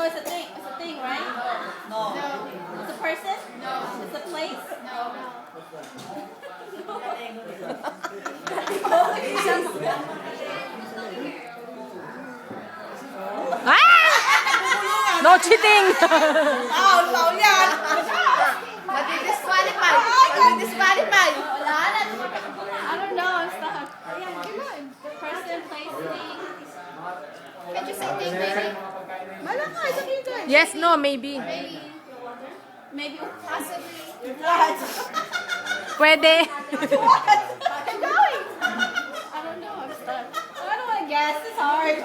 it's a thing. It's a thing, right? No. It's a person? No. It's a place? No. No cheating! Madi-disqualify. Madi-disqualify. I don't know. I'm stuck. Person, place, thing. Can you say thing, baby? Wala ka, sabihin ko. Yes, no, maybe. Maybe. Possibly. What? Pwede. Keep going. I don't know. I'm stuck. I don't want to guess. It's hard.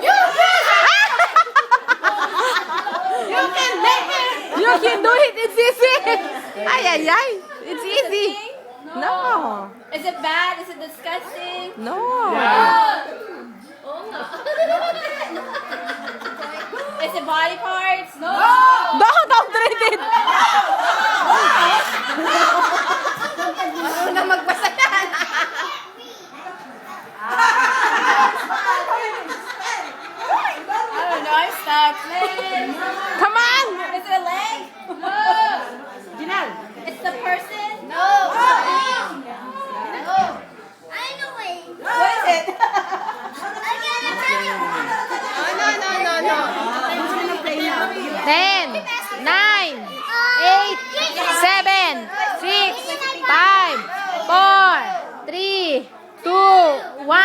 You can make it. You can do it. It's easy. Ay, ay, ay. It's easy. No. Is it bad? Is it disgusting? No. Is it body parts? No. Don't treat it. Ano na magbasa yan? I don't know. I'm stuck. Come on. Is it a leg? No. Ginal. It's the person? No. No. I know it. What is it? I gotta tell you. No. 10, 9, 8, 7, 6, 5, 4, 3, 2, 1.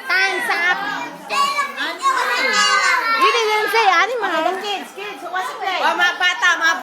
Time's up. You didn't say animal. Kids. What's it?